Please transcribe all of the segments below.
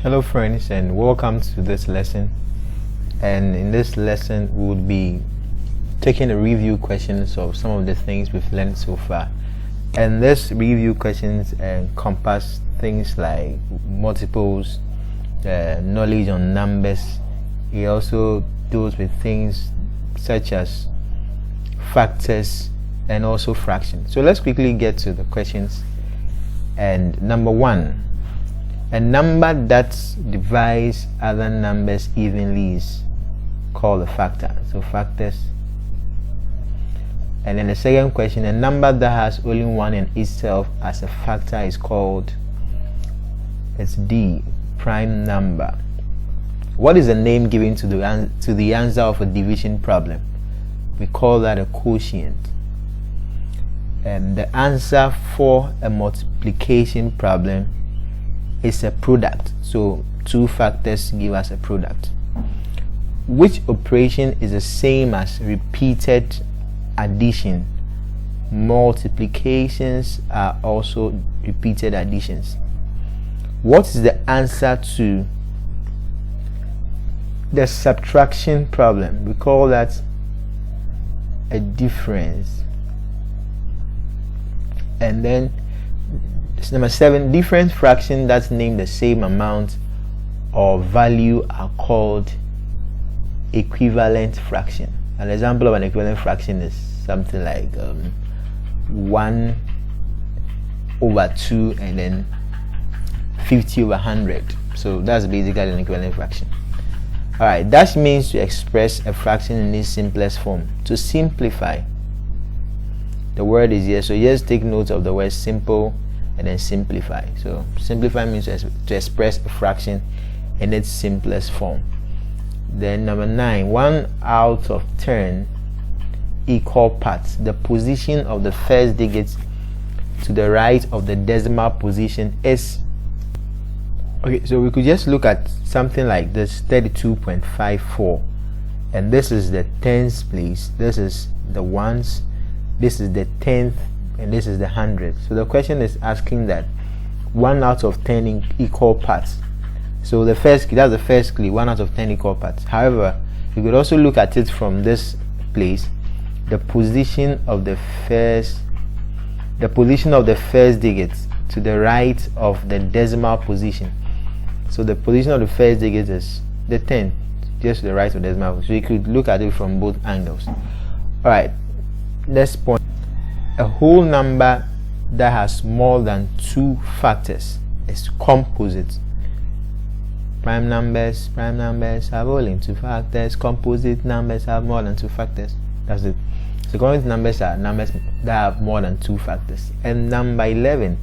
Hello friends, and welcome to this lesson. And in this lesson we would be taking a review questions of some of the things we've learned so far. And this review questions encompass things like multiples, knowledge on numbers. It also deals with things such as factors and also fractions. So let's quickly get to the questions. And number one, a number that divides other numbers evenly is called a factor. So factors. And then the second question, a number that has only one in itself as a factor is called, it's D, prime number. What is the name given to the answer of a division problem? We call that a quotient. And the answer for a multiplication problem is a product. So two factors give us a product. Which operation is the same as repeated addition? Multiplications are also repeated additions. What is the answer to the subtraction problem? We call that a difference. And then number 7, different fractions that name the same amount or value are called equivalent fraction. An example of an equivalent fraction is something like 1 over 2 and then 50 over 100. So that's basically an equivalent fraction. Alright, that means to express a fraction in its simplest form. To simplify, the word is here, so just take note of the word simple and then simplify. So simplify means to express a fraction in its simplest form. Then number 9, 1 out of 10 equal parts. The position of the first digit to the right of the decimal position is, okay, so we could just look at something like this, 32.54, and this is the tens place, this is the ones, this is the tenth, and this is the hundred. So the question is asking that 1 out of 10 equal parts. So the first, that's the first clue, 1 out of 10 equal parts. However, you could also look at it from this place, the position of the first digit to the right of the decimal position. So the position of the first digit is the 10th, just to the right of the decimal. So you could look at it from both angles. All right, next point. A whole number that has more than 2 factors is composite. Prime numbers have only 2 factors. Composite numbers have more than 2 factors. That's it. So composite numbers are numbers that have more than 2 factors. And number 11,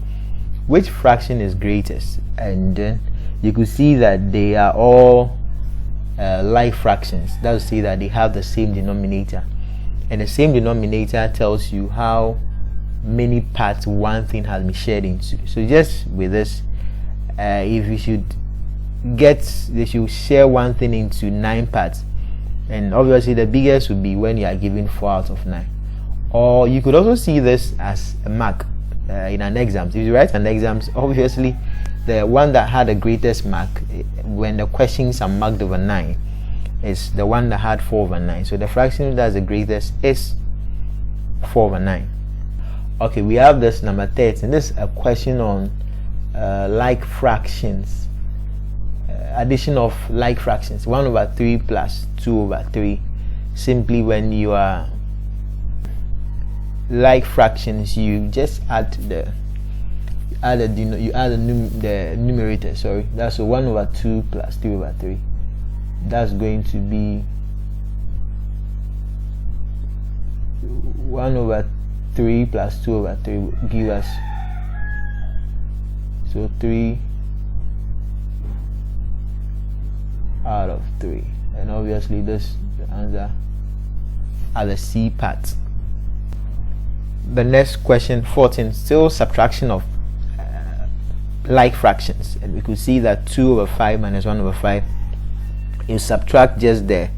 which fraction is greatest? And then you could see that they are all like fractions. That would say that they have the same denominator. And the same denominator tells you how many parts one thing has been shared into. So just with this, if you should they should share one thing into 9 parts, and obviously the biggest would be when you are given 4 out of 9. Or you could also see this as a mark in an exam. If you write an exam, obviously the one that had the greatest mark when the questions are marked over 9 is the one that had 4 over 9. So the fraction that's the greatest is 4 over 9. Okay, we have this number 13. This is a question on like fractions, addition of like fractions. 1 over 3 plus 2 over 3. Simply when you are like fractions, you just add the numerator. Sorry, that's 1 over 2 plus 3 over 3. That's going to be 1 over 3 plus 2 over 3 will give us, so 3 out of 3. And obviously this the answer are the C part. The next question, 14, still subtraction of like fractions, and we could see that 2 over 5 minus 1 over 5, you subtract just the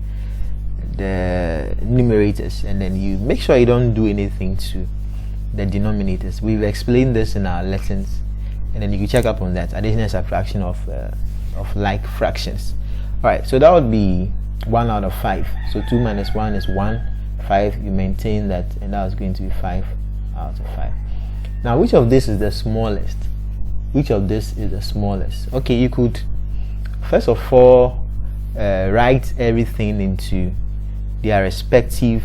numerators, and then you make sure you don't do anything to the denominators. We've explained this in our lessons, and then you can check up on that, addition and subtraction of of like fractions. All right, so that would be 1 out of 5. So 2 minus 1 is 1. 5, you maintain that, and that was going to be 5 out of 5. Now, which of this is the smallest? Which of this is the smallest? Okay, you could first of all write everything into their respective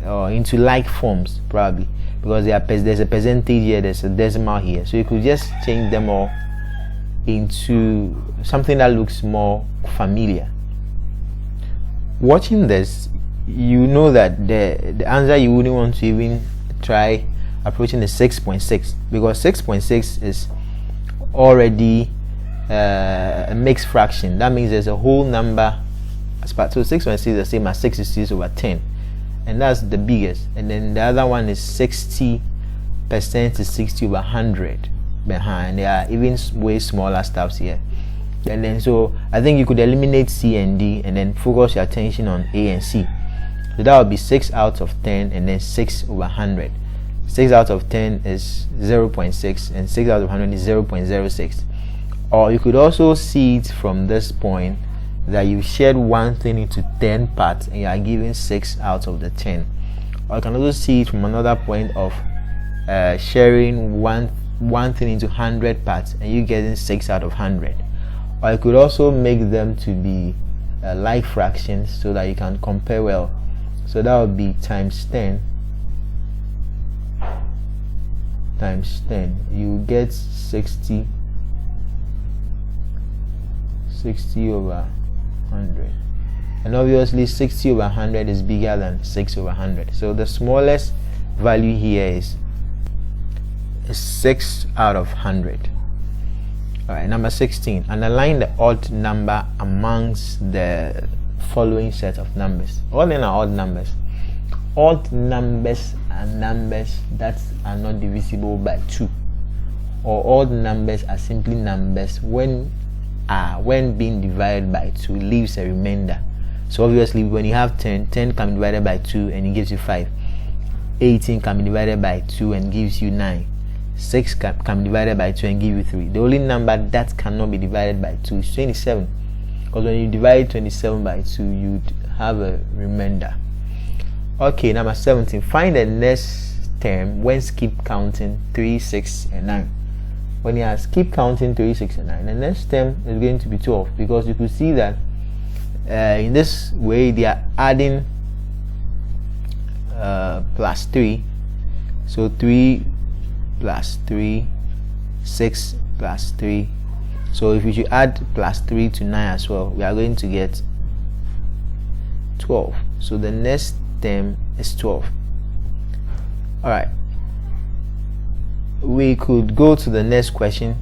or into like forms, probably, because there's a percentage here, there's a decimal here, so you could just change them all into something that looks more familiar. Watching this, you know that the answer you wouldn't want to even try approaching the 6.6, because 6.6 is already a mixed fraction. That means there's a whole number as part. So 6.6 is the same as 66 over 10, and that's the biggest. And then the other one is 60% is 60 over 100 behind. There are even way smaller stuffs here. And then so I think you could eliminate C and D and then focus your attention on A and C. So that would be 6 out of 10 and then 6 over 100. 6 out of 10 is 0.6 and 6 out of 100 is 0.06. Or you could also see it from this point that you shared one thing into 10 parts and you are given 6 out of the 10. Or you can also see it from another point of sharing one thing into 100 parts and you getting 6 out of 100. Or you could also make them to be like fractions so that you can compare well. So that would be times 10 times 10. You get 60 over 100. And obviously 60 over 100 is bigger than 6 over 100. So the smallest value here is 6 out of 100. Alright, number 16. Underline the odd number amongst the following set of numbers. All in are odd numbers. Odd numbers are numbers that are not divisible by 2. Or odd numbers are simply numbers when being divided by 2 leaves a remainder. So obviously when you have 10 can be divided by 2 and it gives you 5. 18 can be divided by 2 and gives you 9. 6 can be divided by 2 and give you 3. The only number that cannot be divided by 2 is 27, because when you divide 27 by 2 you'd have a remainder. Okay, number 17. Find the next term when skip counting 3, 6 and 9. When you ask keep counting 3, 6 and 9, the next term is going to be 12, because you could see that in this way they are adding plus 3. So 3 plus 3, 6 plus 3. So if you should add plus 3 to 9 as well, we are going to get 12. So the next term is 12. Alright, we could go to the next question.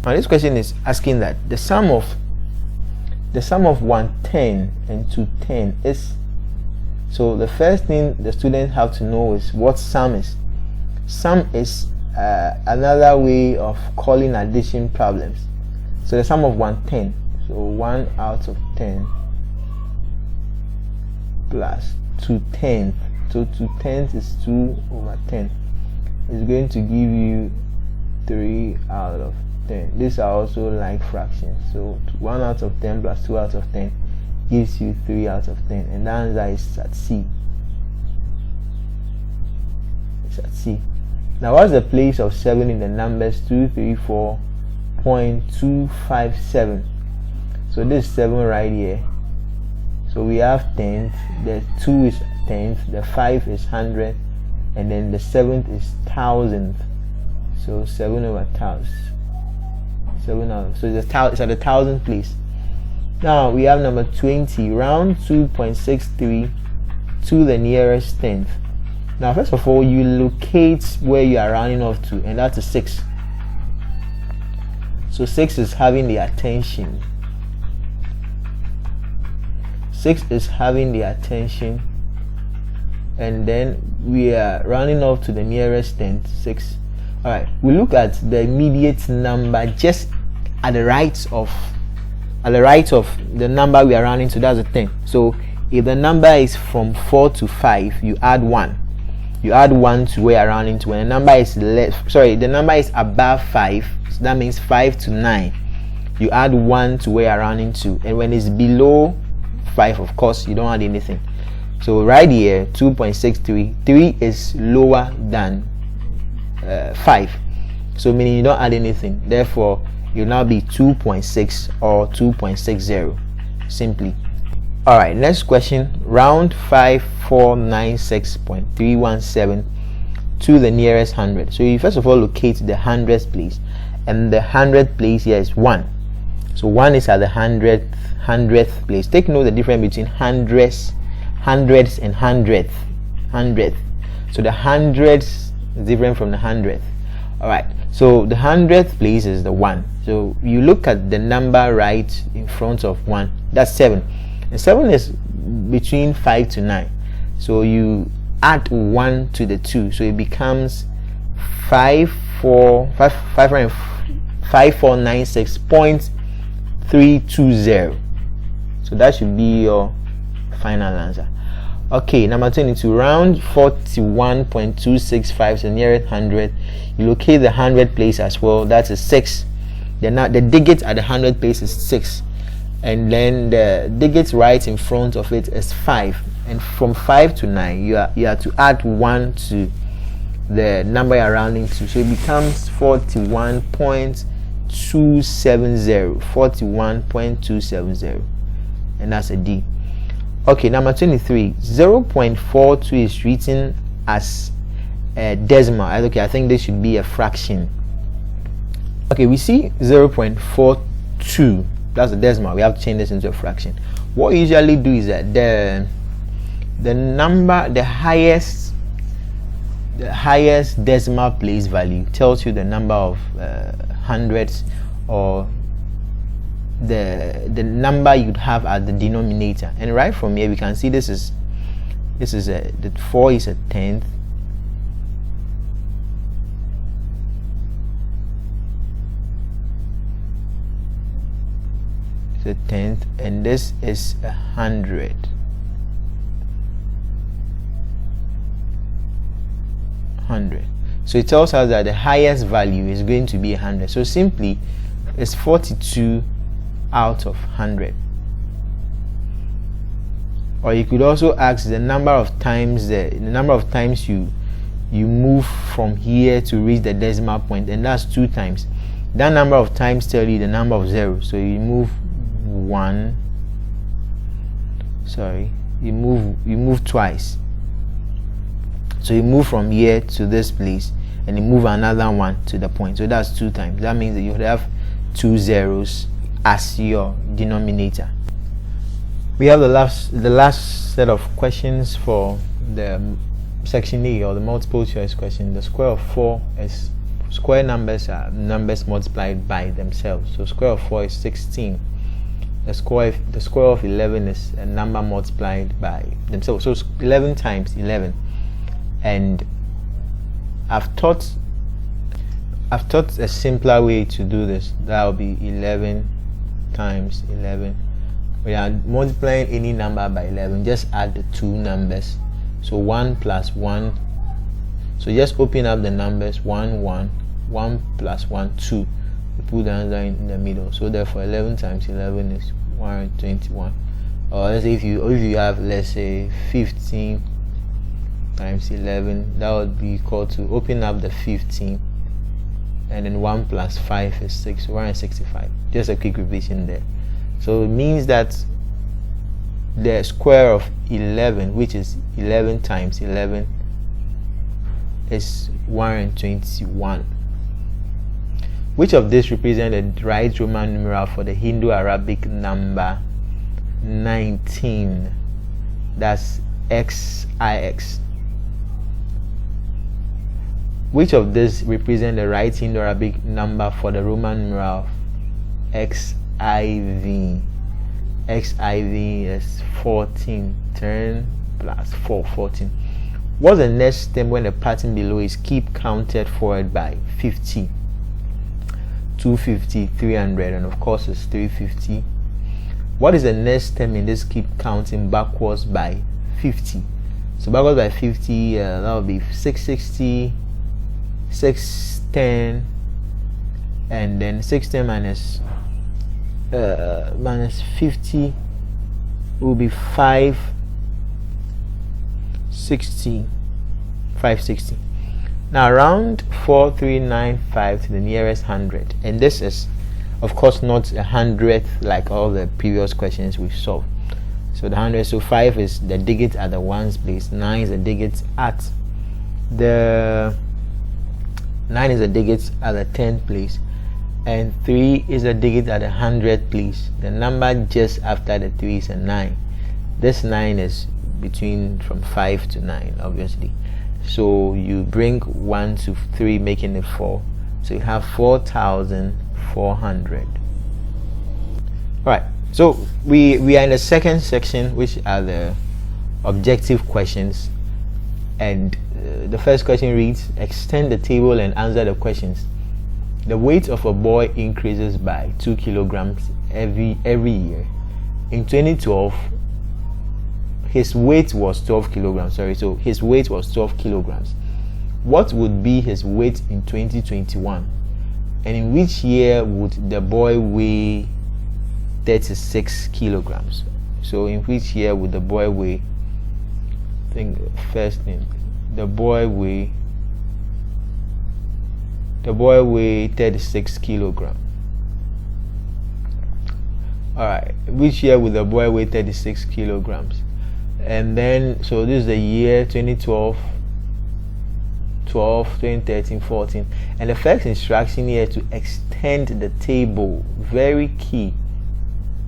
Now this question is asking that the sum of 110 and 210 is. So the first thing the students have to know is what sum is. Sum is another way of calling addition problems. So the sum of 110, so 1 out of 10 plus 2 tenths. So 2 tenths is 2 over 10. It's going to give you 3 out of 10. These are also like fractions. So 1 out of 10 plus 2 out of 10 gives you 3 out of 10, and the answer is at C. It's at C. Now what's the place of 7 in the numbers 234.257? So this is 7 right here. So we have tenth, the 2 is tenth, the 5 is 100, and then the 7th is thousandth. So 7 over 1000. 7 out. So it's at the 1000th place. Now we have number 20. Round 2.63 to the nearest tenth. Now first of all, you locate where you are rounding off to, and that's a 6. So 6 is having the attention. 6 is having the attention, and then we are rounding off to the nearest tenth. 6. Alright, we look at the immediate number just at the right of the number we are rounding to. That's a 10. So if the number is from 4 to 5, you add 1. you add 1 to where you're rounding to. When the number is the number is above 5, so that means 5 to 9, you add 1 to where you're rounding to. And when it's below 5, of course, you don't add anything. So right here, 2.63, 3 is lower than 5, so meaning you don't add anything. Therefore, you'll now be 2.6 or 2.60 simply. All right, next question. Round 5496.317 to the nearest 100. So you first of all locate the hundredth place, and the 100th place here is 1. So 1 is at the 100th place. Take note the difference between hundreds and hundredth. So the hundreds is different from the 100th. All right, so the 100th place is the 1. So you look at the number right in front of 1, that's 7, and 7 is between 5 to 9. So you add 1 to the 2, so it becomes 5496.320. so that should be your final answer. Okay, number 22. Round 41.265 to the nearest 100. You locate the 100th place as well. That's a 6. Then now the digit at the 100th place is 6, and then the digit right in front of it is 5. And from 5 to 9, you have to add 1 to the number you're rounding to, so it becomes 41.270. 41.270, and that's a D. Okay, number 23. 0.42 is written as a decimal. Okay, I think this should be a fraction. Okay, we see 0.42, that's a decimal. We have to change this into a fraction. What we usually do is that the highest decimal place value tells you the number of hundreds, or the number you'd have at the denominator. And right from here we can see the 4 is a tenth, and this is 100. So it tells us that the highest value is going to be 100. So simply it's 42 out of 100. Or you could also ask the number of times you move from here to reach the decimal point, and that's 2 times. That number of times tell you the number of zeros. So you move you move twice. So you move from here to this place, and you move another one to the point. So that's 2 times. That means that you would have 2 zeros as your denominator. We have the last set of questions for the section A, or the multiple choice question. The square of 4 is square numbers are numbers multiplied by themselves. So square of 4 is 16. The square of 11 is a number multiplied by themselves. So 11 times 11. And I've taught a simpler way to do this. That will be 11 times 11. We are multiplying any number by 11. Just add the 2 numbers. So 1 plus 1. So just open up the numbers. 1 1 1 plus 1 2. You put the answer in the middle. So therefore 11 times 11 is 121. Or let's say if you have, let's say, 15 times 11, that would be equal to, open up the 15, and then 1 plus 5 is 6, 165. Just a quick revision there. So it means that the square of 11, which is 11 times 11, is 121. Which of this represents the right Roman numeral for the Hindu-Arabic number 19? That's XIX. Which of this represents the right Hindu-Arabic number for the Roman numeral XIV? XIV is 14. 10 plus 4, 14. What's the next step when the pattern below is keep counted forward by 50? 250, 300, and of course it's 350. What is the next step in this keep counting backwards by 50? So backwards by 50, that would be 660, 610, and then 610 minus 50 will be 560. Now round 4395 to the nearest 100, and this is of course not 100th like all the previous questions we've solved. So the 100, so 5 is the digit at the ones place, 9 is the digit at the 9 is the digit at the 10th place, and 3 is the digit at the 100th place. The number just after the 3 is a 9. This 9 is between from 5 to 9, obviously. So you bring 1 to 3, making it 4. So you have 4,400. Alright, so we are in the second section, which are the objective questions. And the first question reads, extend the table and answer the questions. The weight of a boy increases by 2 kilograms every year. In 2012, his weight was 12 kilograms. So his weight was 12 kilograms. What would be his weight in 2021? And in which year would the boy weigh 36 kilograms? So in which year would the boy weigh, I think first thing, the boy weigh 36 kilograms. Alright, which year would the boy weigh 36 kilograms? And then, so this is the year 2012, 2013, 14. And the first instruction here to extend the table, very key.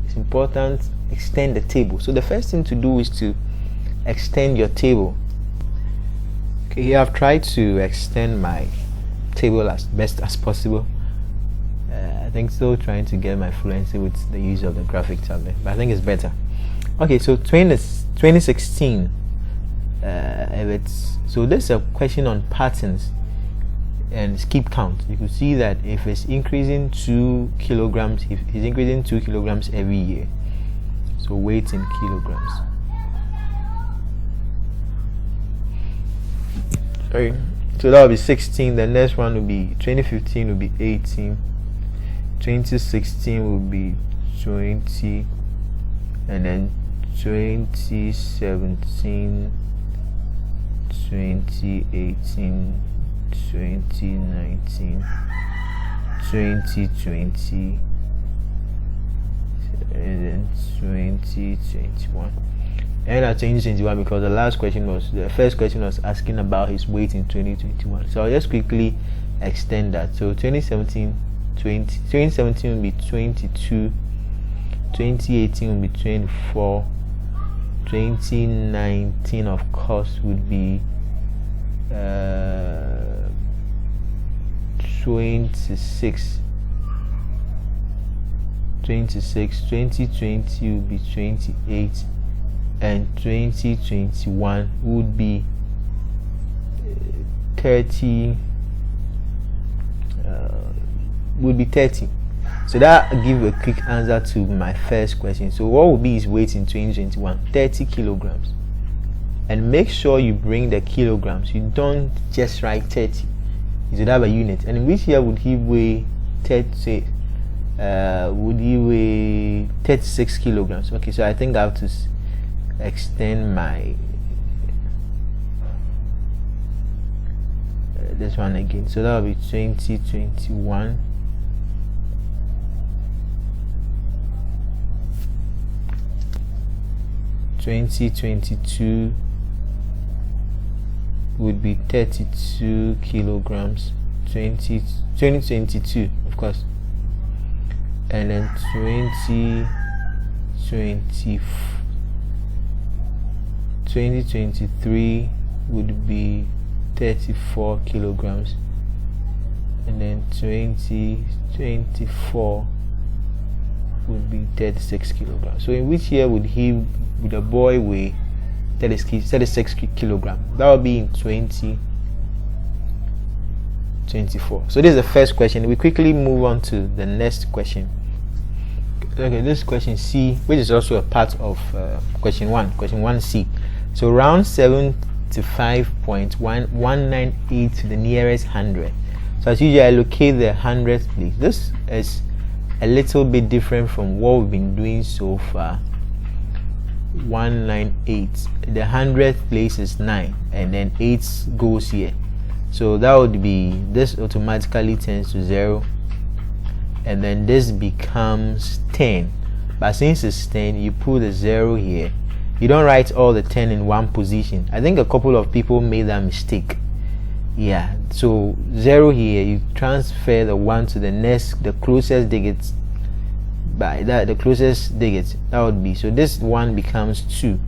It's important, extend the table. So the first thing to do is to extend your table. Okay, here I've tried to extend my table as best as possible. I think still trying to get my fluency with the use of the graphic tablet, but I think it's better. Okay, so 2016, so this is a question on patterns and skip count. You can see that if it's increasing 2 kilograms, if it's increasing 2 kilograms every year, so weight in kilograms. Sorry, so that will be 16. The next one will be 2015 will be 18, 2016 will be 20, and then 2017, 2018, 2019, 2020, and then 2021. And at 2021, because the first question was asking about his weight in 2021. So I'll just quickly extend that. So 2017 will be 22, 2018 will be 24, 2019 of course would be 26, 2020 will be 28, and 2021 would be 30, So that give a quick answer to my first question. So what will be his weight in 2021? 30 kilograms. And make sure you bring the kilograms. You don't just write 30. You should have a unit. And in which year would he weigh 30? Would he weigh 36 kilograms? Okay, so I think I have to extend my this one again. So that will be 2021. 2022 would be 32 kilograms. 2022 of course, and then 2023 would be 34 kilograms, and then 2024 would be 36 kilograms. So in which year would the boy weigh 36 kilograms? That would be in 2024. So this is the first question. We quickly move on to the next question. Okay, this question C, which is also a part of question 1C. So round 75.1198 to the nearest 100. So as usual, I locate the 100th place. This is a little bit different from what we've been doing so far. 198. The 100th place is 9, and then 8 goes here. So that would be, this automatically turns to 0, and then this becomes 10. But since it's 10, you put a 0 here. You don't write all the 10 in one position. I think a couple of people made that mistake. Yeah, so 0 here, you transfer the 1 to the next, the closest digit. By that, the closest digit, that would be, so this 1 becomes 2.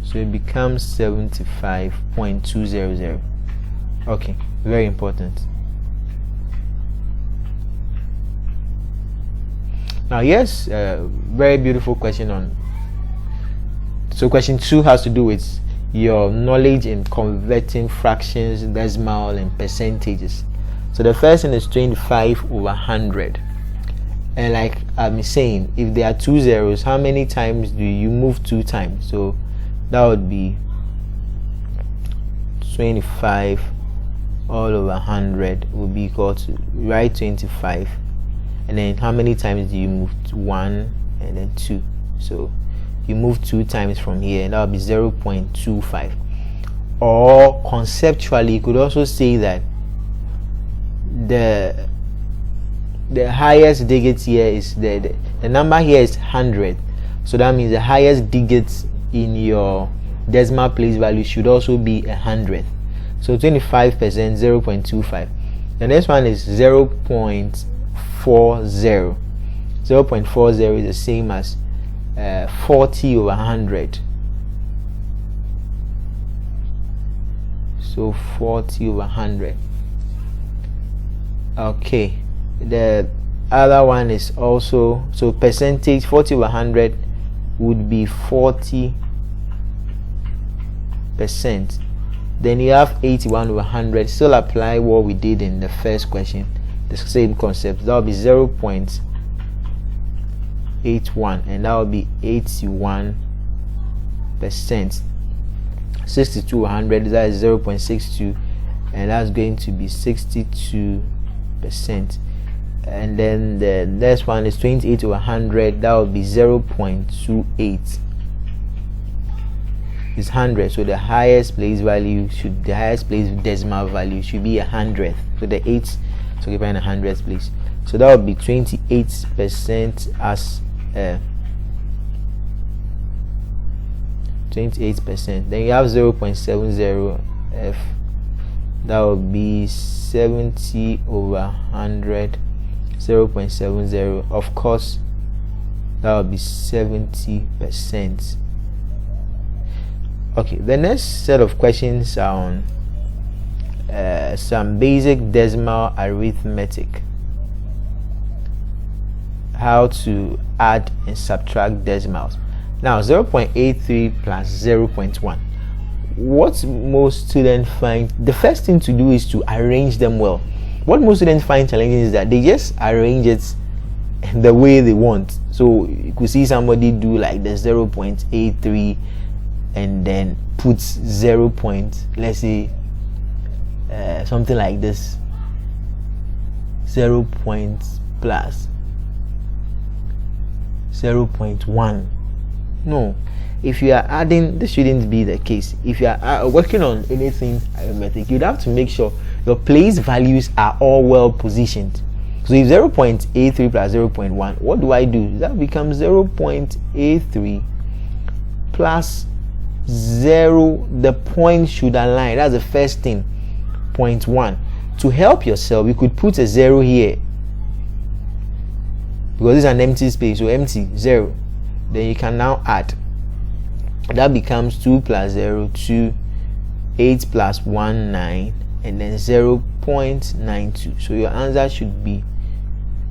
So it becomes 75.200. Okay, very important. Now yes, very beautiful question on. So question 2 has to do with your knowledge in converting fractions, decimal, and percentages. So the first thing is 25 over 100. And like I'm saying, if there are 2 zeros, how many times do you move 2 times? So that would be 25 all over 100 will be equal to, write 25, and then how many times do you move? 1 and then 2. So you move 2 times from here, and that would be 0.25. Or conceptually, you could also say that the highest digit here is the number here is 100. So that means the highest digit in your decimal place value should also be 100. So 25%, 0.25. The next one is 0.40. 0.40 is the same as 40 over 100. So 40 over 100. Okay, the other one is also, so percentage, 40 over 100 would be 40%. Then you have 81 over 100. Still apply what we did in the first question, the same concept. That will be 0.81, and that will be 81%. 62 over 100, that is 0.62, and that's going to be 62%. And then the next one is 28 over 100. That will be 0.28. Is 100, so the highest place value should, the highest place decimal value should be 100th. So the 8 to give in 100th place. So that would be 28% as 28%. Then you have 0.70 f. That would be 70 over 100. 0.70. Of course, that would be 70%. Okay, the next set of questions are on some basic decimal arithmetic. How to add and subtract decimals. Now 0.83 plus 0.1. What most students find, the first thing to do is to arrange them well. What most students find challenging is that they just arrange it the way they want. So you could see somebody do like the 0.83 and then put 0. Let's say something like this, 0 plus 0.1. No, if you are adding, this shouldn't be the case. If you are working on anything arithmetic, you'd have to make sure your place values are all well positioned. So if 0.83 plus 0.1, what do I do? That becomes 0.83 plus 0, the point should align. That's the first thing. 0.1. To help yourself, you could put a 0 here because this is an empty space, so empty, 0. Then you can now add. That becomes 2 plus 0, 2, 8 plus 1, 9, and then 0.92. So your answer should be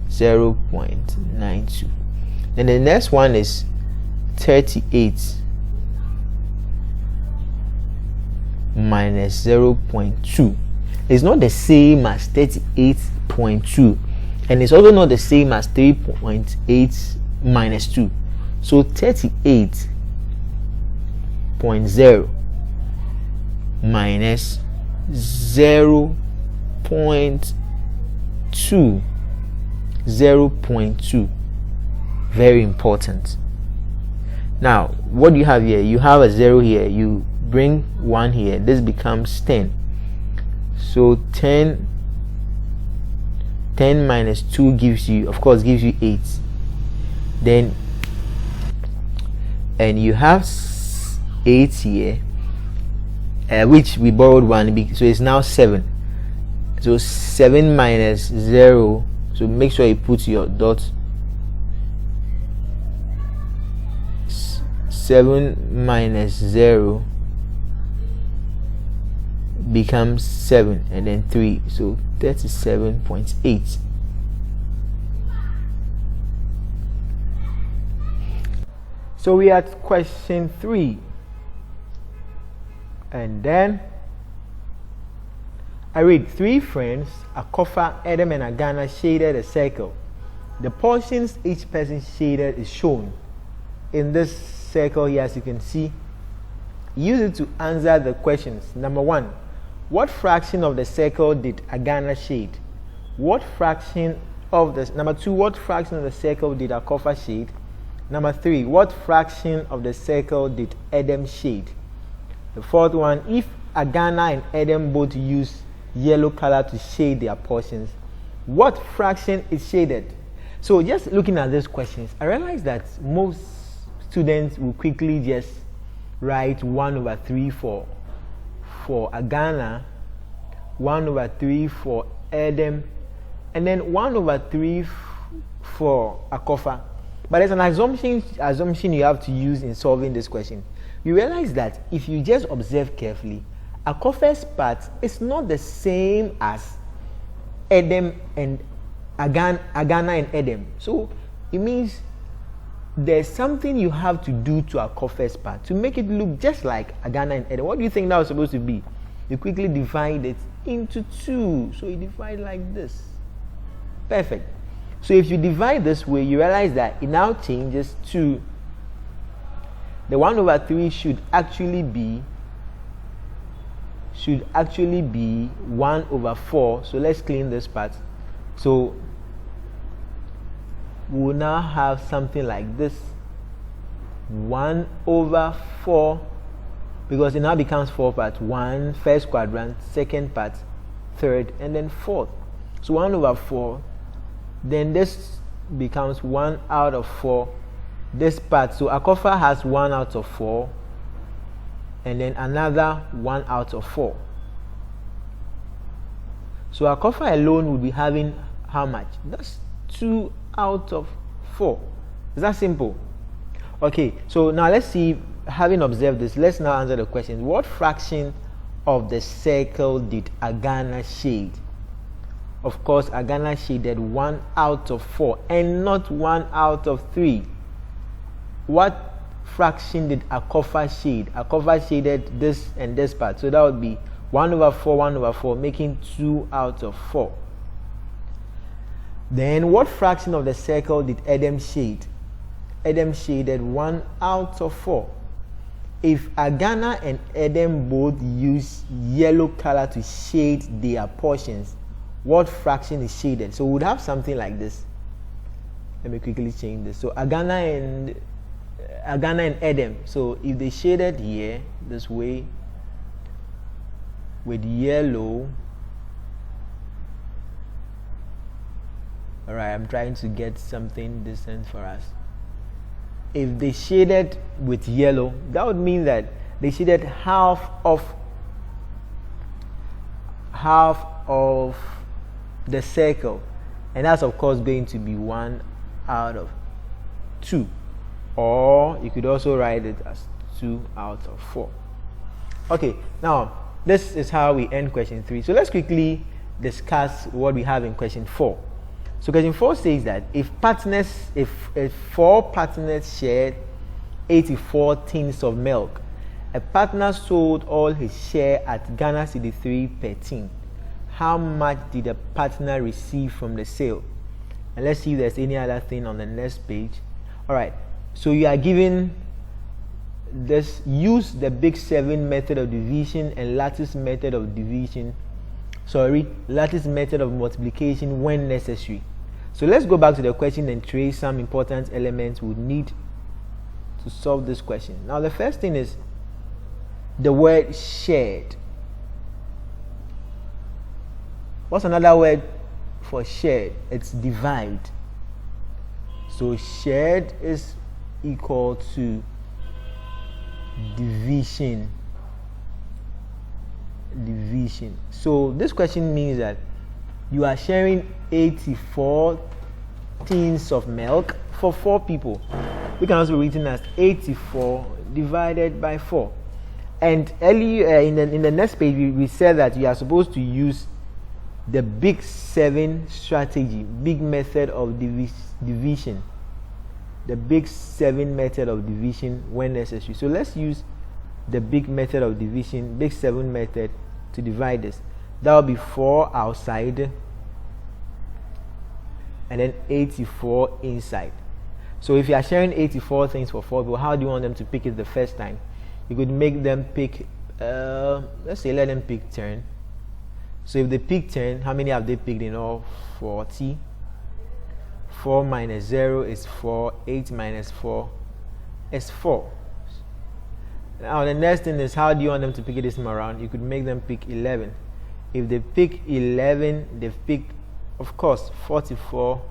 0.92. Then the next one is 38 minus 0.2. It's not the same as 38.2, and it's also not the same as 3.8 minus 2. So 38 0.0 minus 0.2. 0.2. Very important. Now, what do you have here? You have a 0 here. You bring 1 here. This becomes 10. So 10 minus 2 gives you, of course, gives you 8. Then, and you have 8 here, which we borrowed 1, so it's now 7. So 7 minus 0, so make sure you put your dot. 7 minus 0 becomes 7, and then 3, so 37.8. So we are at question 3, and then I read, 3 friends, Akofa, Adam, and Agana shaded a circle. The portions each person shaded is shown in this circle here, as you can see. Use it to answer the questions. Number 1, what fraction of the circle did Agana shade? What fraction of the, number 2, what fraction of the circle did Akofa shade? Number 3, what fraction of the circle did Adam shade? The 4th one, if Agana and Adam both use yellow color to shade their portions, what fraction is shaded? So just looking at these questions, I realize that most students will quickly just write 1/3 for Agana, 1/3 for Adam, and then 1/3 for Akofa. But there's an assumption you have to use in solving this question. You realize that if you just observe carefully, Akofa's part is not the same as Adam and Agana and Adam. So it means there's something you have to do to Akofa's part to make it look just like Agana and Adam. What do you think that was supposed to be? You quickly divide it into 2. So you divide like this. Perfect. So if you divide this way, you realize that it now changes to the 1/3 should actually be 1/4. So let's clean this part. So we'll now have something like this, 1/4, because it now becomes 4 parts: 1 first quadrant, 2nd part, 3rd, and then 4th. So 1/4. Then this becomes 1/4. This part, so Akofa has 1/4, and then another 1/4. So Akofa alone will be having how much? That's 2/4. Is that simple? Okay, so now let's see, having observed this, let's now answer the question. What fraction of the circle did Agana shade? Of course, Agana shaded 1/4 and not 1/3. What fraction did Akofa shade? Akofa shaded this and this part, so that would be 1/4, 1/4, making 2/4. Then what fraction of the circle did Adam shade? Adam shaded 1/4. If Agana and Adam both use yellow color to shade their portions, what fraction is shaded? So we would have something like this. Let me quickly change this. So Agana and Adam. So if they shaded here this way with yellow, all right, I'm trying to get something decent for us. If they shaded with yellow, that would mean that they shaded half of the circle, and that's of course going to be 1/2, or you could also write it as 2/4. Okay, now this is how we end question 3. So let's quickly discuss what we have in question 4. So question 4 says that if 4 partners shared 84 tins of milk, a partner sold all his share at Ghana cedi 3 per tin, how much did the partner receive from the sale? And let's see if there's any other thing on the next page. All right, so you are given use the big 7 method of division and lattice method of lattice method of multiplication when necessary. So let's go back to the question and trace some important elements we need to solve this question. Now the first thing is the word shared. What's another word for shared? It's divide. So shared is equal to division. So this question means that you are sharing 84 tins of milk for 4 people. We can also be written as 84 divided by 4. And earlier in the next page we said that you are supposed to use the big 7 strategy, big method of division. The big 7 method of division when necessary. So let's use the big method of division, big 7 method, to divide this. That will be 4 outside and then 84 inside. So if you are sharing 84 things for 4 people, how do you want them to pick it the first time? You could make them pick, let's say let them pick 10. So if they pick 10, how many have they picked in all? 40. 4 minus 0 is 4. 8 minus 4 is 4. Now the next thing is, how do you want them to pick it this time around? You could make them pick 11. If they pick 11, they've picked, of course, 44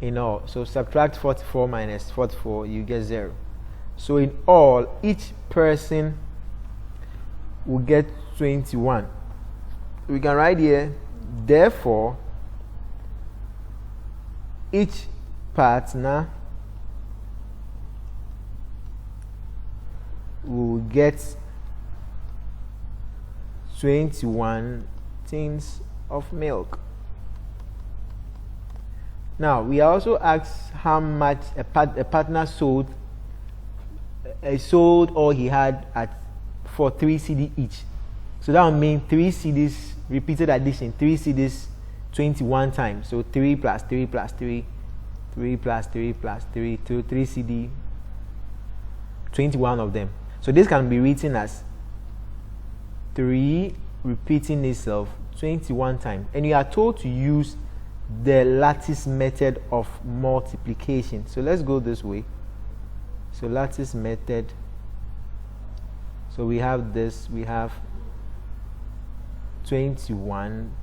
in all. So subtract 44 minus 44, you get 0. So in all, each person will get 21. We can write here, therefore, each partner will get 21 tins of milk. Now we also asked how much a partner sold all he had for 3 cedi each. So that would mean 3 cedis, repeated addition, 3 cedis 21 times. So 3 plus 3 plus 3, 3 plus 3 plus 3, 3 cedi, 21 of them. So this can be written as 3 repeating itself 21 times. And you are told to use the lattice method of multiplication. So let's go this way. So lattice method. So we have this, we have 21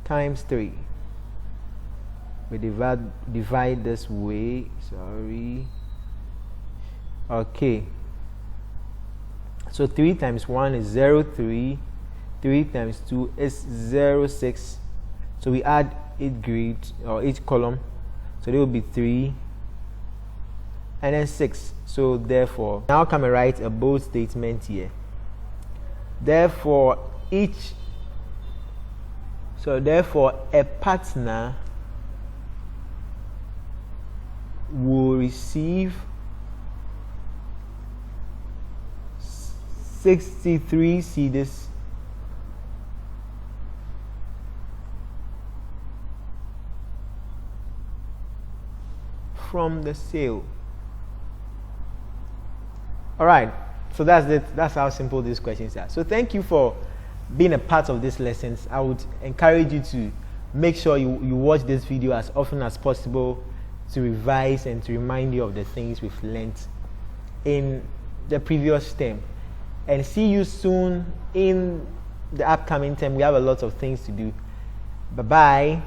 times 3. We divide this way. Sorry. Okay. So 3 times 1 is 0, 3. 3 times 2 is 0, 6. So we add each column. So there will be 3 and then 6. So therefore, now come and write a bold statement here. Therefore, a partner will receive 63 cedis from the sale. All right, so that's it. That's how simple these questions are. So thank you for being a part of these lessons. I would encourage you to make sure you watch this video as often as possible to revise and to remind you of the things we've learned in the previous term. And see you soon in the upcoming term. We have a lot of things to do. Bye-bye.